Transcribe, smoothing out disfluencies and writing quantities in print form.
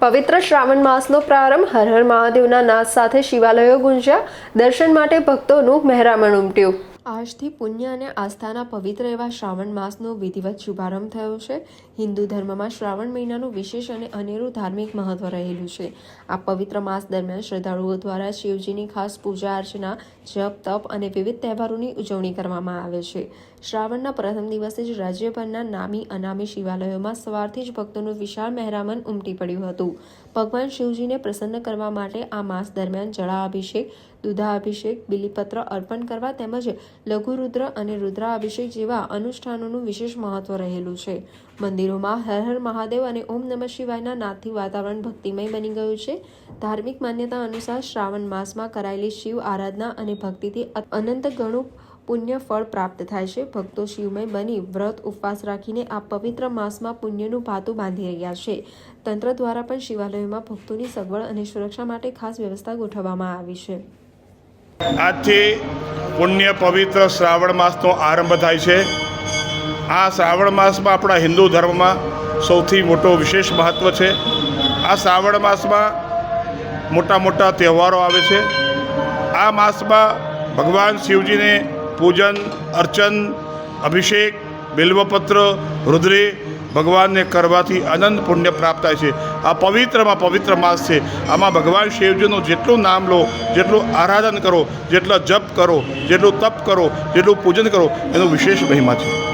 પવિત્ર શ્રાવણ માસનો પ્રારંભ હર હર મહાદેવના નાદ સાથે શિવાલયો ગુંજ્યા. દર્શન માટે ભક્તોનું મહેરામણ ઉમટ્યું. આજથી પુણ્ય અને આસ્થાના પવિત્ર એવા શ્રાવણ માસનો વિધિવત શુભારંભ થયો છે. હિન્દુ ધર્મમાં શ્રાવણ મહિનાનું વિશેષ અને અનેરું ધાર્મિક મહત્વ રહેલું છે. આ પવિત્ર માસ દરમિયાન શ્રદ્ધાળુઓ દ્વારા શિવજીની ખાસ પૂજા અર્ચના, જપ, તપ અને વિવિધ તહેવારોની ઉજવણી કરવામાં આવે છે. શ્રાવણના પ્રથમ દિવસે જ રાજ્યભરના નામી અનામી શિવાલયોમાં સવારથી જ ભક્તોનું વિશાળ મહેરામણ ઉમટી પડ્યું હતું. ભગવાન શિવજીને પ્રસન્ન કરવા માટે આ માસ દરમિયાન જળાભિષેક, દૂધાભિષેક, બિલીપત્ર અર્પણ કરવા તેમજ લઘુરુદ્ર અને રુદ્રાભિષેક જેવા અનુષ્ઠાનોનું વિશેષ મહત્વ રહેલું છે. મંદિરોમાં હર હર મહાદેવ અને ઓમ નમઃ શિવાયના નાદથી વાતાવરણ ભક્તિમય બની ગયું છે. ધાર્મિક માન્યતા અનુસાર શ્રાવણ માસમાં કરાયેલી શિવ આરાધના અને ભક્તિથી અનંત ગણું પુણ્ય ફળ પ્રાપ્ત થાય છે. ભક્તો શિવમય બની વ્રત ઉપવાસ રાખીને આ પવિત્ર માસમાં પુણ્યનું ભાતું બાંધી રહ્યા છે. તંત્ર દ્વારા પણ શિવાલયોમાં ભક્તોની સગવડ અને સુરક્ષા માટે ખાસ વ્યવસ્થા ગોઠવવામાં આવી છે. આજથી પુણ્ય પવિત્ર શ્રાવણ માસનો આરંભ થાય છે. આ શ્રાવણ માસમાં આપણા હિન્દુ ધર્મમાં સૌથી મોટો વિશેષ મહત્ત્વ છે. આ શ્રાવણ માસમાં મોટા મોટા તહેવારો આવે છે. આ માસમાં ભગવાન શિવજીને પૂજન, અર્ચન, અભિષેક, બિલ્વપત્ર, રુદ્રે ભગવાનને કરવાથી અનંત પુણ્ય પ્રાપ્ત થાય છે. આ પવિત્રમાં પવિત્ર માસ છે. આમાં ભગવાન શિવજીનું જેટલું નામ લો, જેટલું આરાધન કરો, જેટલો જપ કરો, જેટલું તપ કરો, જેટલું પૂજન કરો, એનો વિશેષ મહિમા છે.